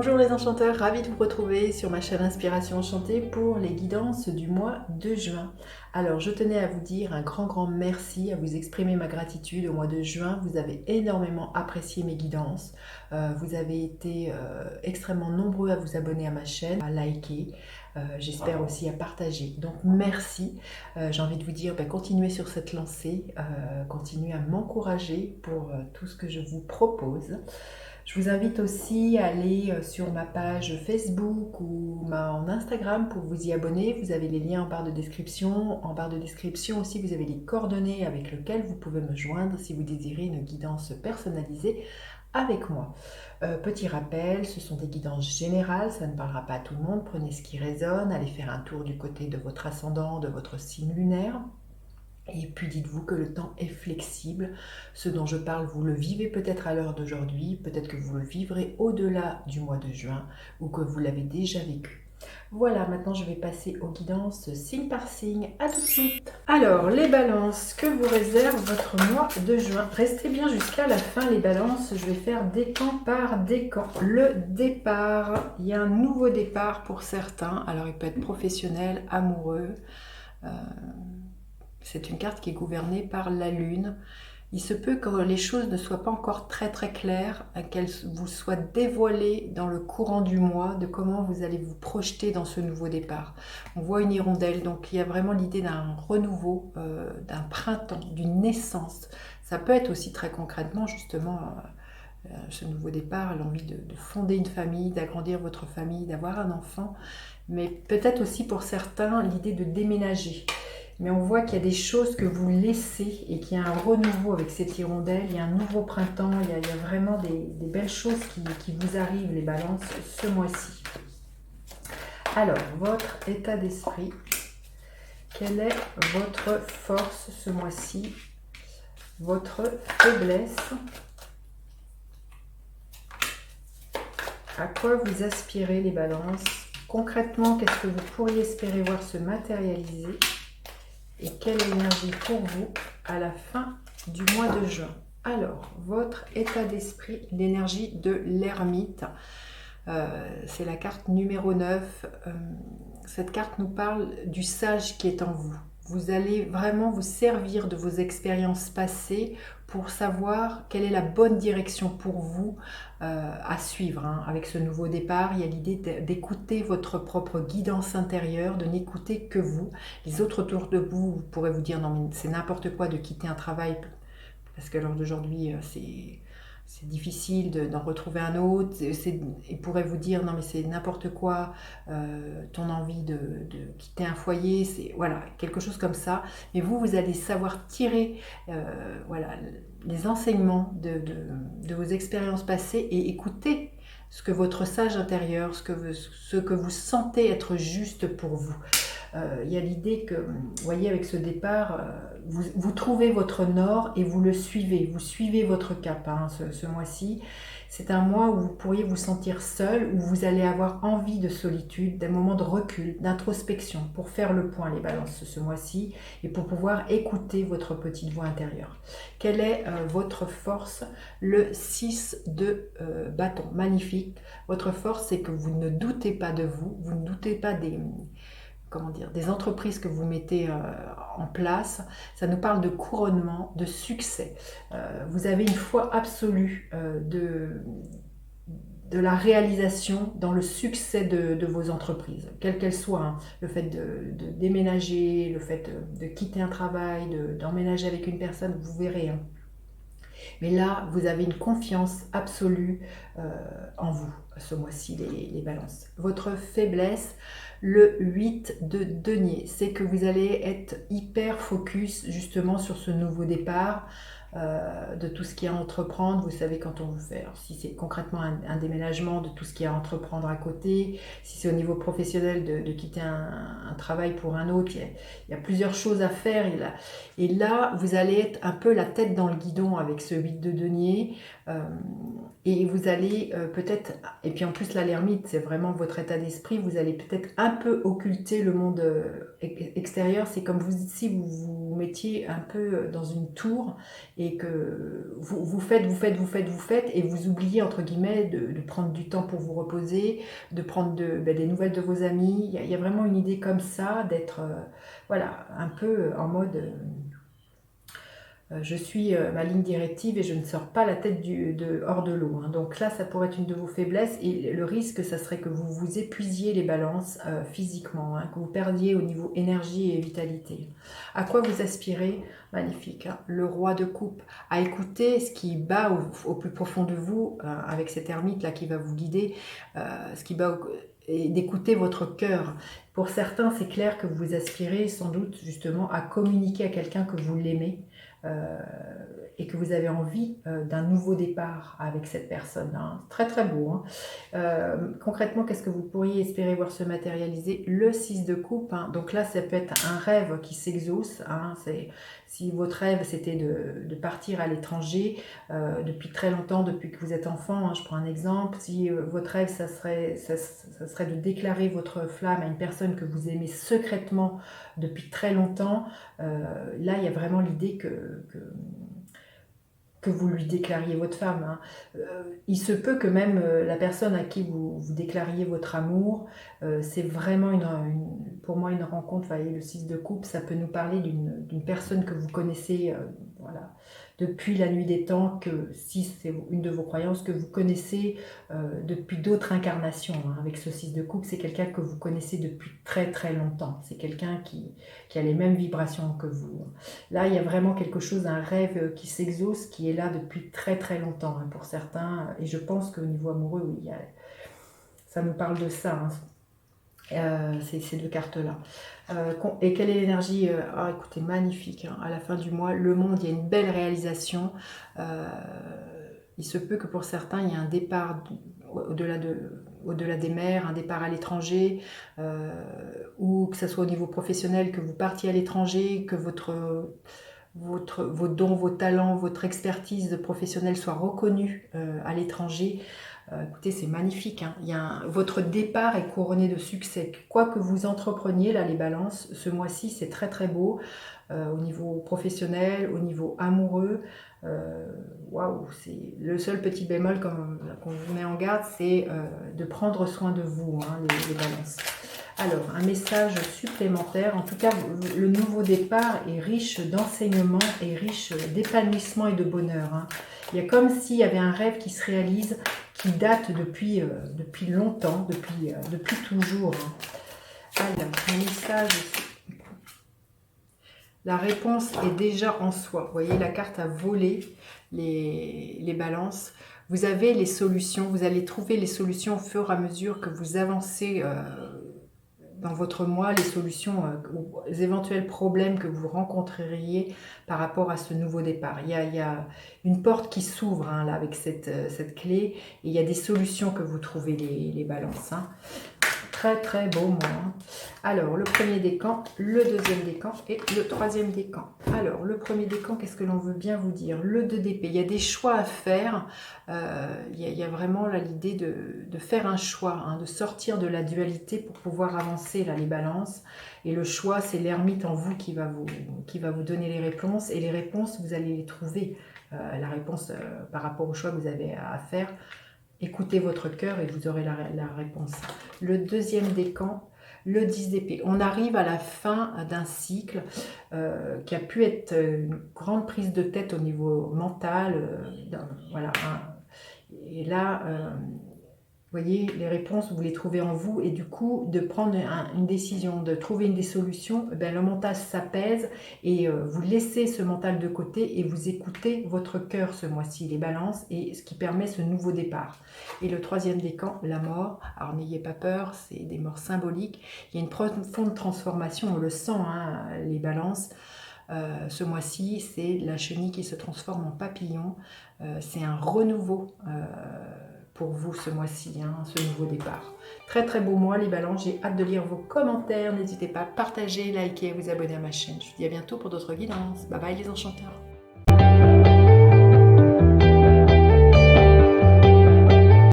Bonjour les enchanteurs, ravi de vous retrouver sur ma chaîne Inspiration Enchantée pour les guidances du mois de juin. Alors je tenais à vous dire un grand merci, à vous exprimer ma gratitude au mois de juin. Vous avez énormément apprécié mes guidances, vous avez été extrêmement nombreux à vous abonner à ma chaîne, à liker, j'espère aussi à partager. Donc merci, j'ai envie de vous dire continuez sur cette lancée, continuez à m'encourager pour tout ce que je vous propose. Je vous invite aussi à aller sur ma page Facebook ou en Instagram pour vous y abonner. Vous avez les liens en barre de description. En barre de description aussi, vous avez les coordonnées avec lesquelles vous pouvez me joindre si vous désirez une guidance personnalisée avec moi. Petit rappel, ce sont des guidances générales, ça ne parlera pas à tout le monde. Prenez ce qui résonne, allez faire un tour du côté de votre ascendant, de votre signe lunaire. Et puis dites-vous que le temps est flexible. Ce dont je parle, vous le vivez peut-être à l'heure d'aujourd'hui, peut-être que vous le vivrez au-delà du mois de juin ou que vous l'avez déjà vécu. Voilà, maintenant je vais passer aux guidances signe par signe. À tout de suite. Alors, les balances, que vous réserve votre mois de juin? Restez bien jusqu'à la fin les balances, je vais faire décan par décan. Le départ, il y a un nouveau départ pour certains. Alors il peut être professionnel, amoureux. C'est une carte qui est gouvernée par la lune. Il se peut que les choses ne soient pas encore très claires, qu'elles vous soient dévoilées dans le courant du mois, de comment vous allez vous projeter dans ce nouveau départ. On voit une hirondelle, donc il y a vraiment l'idée d'un renouveau, d'un printemps, d'une naissance. Ça peut être aussi très concrètement justement ce nouveau départ, l'envie de fonder une famille, d'agrandir votre famille, d'avoir un enfant, mais peut-être aussi pour certains l'idée de déménager. Mais on voit qu'il y a des choses que vous laissez et qu'il y a un renouveau avec cette hirondelle, il y a un nouveau printemps, il y a vraiment des belles choses qui vous arrivent, les balances, ce mois-ci. Alors, votre état d'esprit, quelle est votre force ce mois-ci? Votre faiblesse? À quoi vous aspirez les balances? Concrètement, qu'est-ce que vous pourriez espérer voir se matérialiser? Et quelle énergie pour vous à la fin du mois de juin? Alors, votre état d'esprit, l'énergie de l'ermite, c'est la carte numéro 9. Cette carte nous parle du sage qui est en vous. Vous allez vraiment vous servir de vos expériences passées pour savoir quelle est la bonne direction pour vous à suivre. Avec ce nouveau départ, il y a l'idée d'écouter votre propre guidance intérieure, de n'écouter que vous. Les autres autour de vous, vous pourrez vous dire non mais c'est n'importe quoi de quitter un travail parce qu'à l'heure d'aujourd'hui c'est difficile d'en retrouver un autre. Ils pourraient vous dire non mais c'est n'importe quoi, ton envie de quitter un foyer, c'est voilà, quelque chose comme ça. Mais vous allez savoir tirer voilà, les enseignements de vos expériences passées et écouter ce que votre sage intérieur, ce que vous sentez être juste pour vous. Il y a l'idée que, vous voyez, avec ce départ, vous trouvez votre nord et vous le suivez. Vous suivez votre cap ce mois-ci. C'est un mois où vous pourriez vous sentir seul, où vous allez avoir envie de solitude, d'un moment de recul, d'introspection, pour faire le point, les balances, ce mois-ci, et pour pouvoir écouter votre petite voix intérieure. Quelle est votre force? Le 6 de bâton, magnifique. Votre force, c'est que vous ne doutez pas de vous, vous ne doutez pas des entreprises que vous mettez en place. Ça nous parle de couronnement, de succès. Vous avez une foi absolue de la réalisation dans le succès de vos entreprises, quelles qu'elles soient. Le fait de déménager, le fait de quitter un travail, d'emménager avec une personne, vous verrez. Mais là, vous avez une confiance absolue en vous, ce mois-ci, les balances. Votre faiblesse, le 8 de denier, c'est que vous allez être hyper focus justement sur ce nouveau départ, de tout ce qu'il y a à entreprendre. Vous savez, quand on vous fait, alors si c'est concrètement un déménagement, de tout ce qu'il y a à entreprendre à côté, si c'est au niveau professionnel de quitter un travail pour un autre, il y a plusieurs choses à faire. Et là, vous allez être un peu la tête dans le guidon avec ce 8 de denier. Et vous allez peut-être, et puis en plus là l'ermite c'est vraiment votre état d'esprit, vous allez peut-être un peu occulter le monde extérieur. C'est comme si vous vous mettiez un peu dans une tour et que vous faites, et vous oubliez, entre guillemets, de prendre du temps pour vous reposer, de prendre des nouvelles de vos amis. Il y a vraiment une idée comme ça, d'être voilà, un peu en mode je suis ma ligne directive et je ne sors pas la tête hors de l'eau. Hein. Donc là, ça pourrait être une de vos faiblesses, et le risque, ça serait que vous vous épuisiez les balances physiquement, hein, que vous perdiez au niveau énergie et vitalité. À quoi vous aspirez? Magnifique. Hein. Le roi de coupe, à écouter ce qui bat au plus profond de vous, avec cet ermite là qui va vous guider, ce qui bat et d'écouter votre cœur. Pour certains, c'est clair que vous aspirez sans doute justement à communiquer à quelqu'un que vous l'aimez, et que vous avez envie d'un nouveau départ avec cette personne. Hein. Très très beau. Hein. Concrètement, qu'est-ce que vous pourriez espérer voir se matérialiser? Le 6 de coupe. Hein. Donc là, ça peut être un rêve qui s'exauce. Hein. Si votre rêve, c'était de partir à l'étranger depuis très longtemps, depuis que vous êtes enfant, hein, je prends un exemple. Si votre rêve, ça serait de déclarer votre flamme à une personne que vous aimez secrètement depuis très longtemps, là, il y a vraiment l'idée que vous lui déclariez votre femme. Hein. Il se peut que même la personne à qui vous déclariez votre amour, c'est vraiment pour moi une rencontre. Vous voyez, le 6 de coupe, ça peut nous parler d'une personne que vous connaissez voilà, depuis la nuit des temps, que si c'est une de vos croyances, que vous connaissez depuis d'autres incarnations. Hein. Avec ce 6 de coupe, c'est quelqu'un que vous connaissez depuis très très longtemps. C'est quelqu'un qui a les mêmes vibrations que vous. Là, il y a vraiment quelque chose, un rêve qui s'exauce, qui est là depuis très très longtemps, hein, pour certains. Et je pense qu'au niveau amoureux, oui, ça nous parle de ça. Hein. Ces deux cartes-là. Et quelle est l'énergie? Écoutez, magnifique. Hein. À la fin du mois, le monde, il y a une belle réalisation. Il se peut que pour certains, il y ait un départ au-delà des mers, un départ à l'étranger, ou que ce soit au niveau professionnel, que vous partiez à l'étranger, que vos dons, vos talents, votre expertise professionnelle soit reconnue à l'étranger. Écoutez, c'est magnifique. Hein. Votre départ est couronné de succès. Quoi que vous entrepreniez, là, les balances, ce mois-ci, c'est très très beau. Au niveau professionnel, au niveau amoureux. Waouh, c'est le seul petit bémol qu'on vous met en garde, c'est de prendre soin de vous, hein, les balances. Alors, un message supplémentaire. En tout cas, le nouveau départ est riche d'enseignements et riche d'épanouissement et de bonheur. Hein. Il y a comme s'il y avait un rêve qui se réalise, qui date depuis longtemps, depuis toujours. Hein. Alors, un message aussi. La réponse est déjà en soi. Vous voyez, la carte a volé les balances. Vous avez les solutions, vous allez trouver les solutions au fur et à mesure que vous avancez dans votre mois, les solutions aux éventuels problèmes que vous rencontreriez par rapport à ce nouveau départ. Il y a une porte qui s'ouvre, hein, là, avec cette clé, et il y a des solutions que vous trouvez, les balances. Hein. Très très beau mois. Hein. Alors, le premier décan, le deuxième décan et le troisième décan. Alors, le premier décan, qu'est-ce que l'on veut bien vous dire? Le 2 d'épée, il y a des choix à faire. Il y a vraiment là l'idée de faire un choix, hein, de sortir de la dualité pour pouvoir avancer, là, les balances. Et le choix, c'est l'ermite en vous qui va vous donner les réponses. Et les réponses, vous allez les trouver. La réponse par rapport au choix que vous avez à faire. Écoutez votre cœur et vous aurez la réponse. Le deuxième décan, le 10 d'épée. On arrive à la fin d'un cycle qui a pu être une grande prise de tête au niveau mental. Voilà. Hein. Et là, vous voyez, les réponses, vous les trouvez en vous. Et du coup, de prendre une décision, de trouver une des solutions, le mental s'apaise et vous laissez ce mental de côté et vous écoutez votre cœur ce mois-ci, les balances, et ce qui permet ce nouveau départ. Et le troisième décan, la mort. Alors n'ayez pas peur, c'est des morts symboliques. Il y a une profonde transformation, on le sent, hein, les balances. Ce mois-ci, c'est la chenille qui se transforme en papillon. C'est un renouveau pour vous ce mois-ci, hein, ce nouveau départ. Très très beau mois les balances, j'ai hâte de lire vos commentaires, n'hésitez pas à partager, liker, vous abonner à ma chaîne. Je vous dis à bientôt pour d'autres guidances. Bye bye les enchanteurs.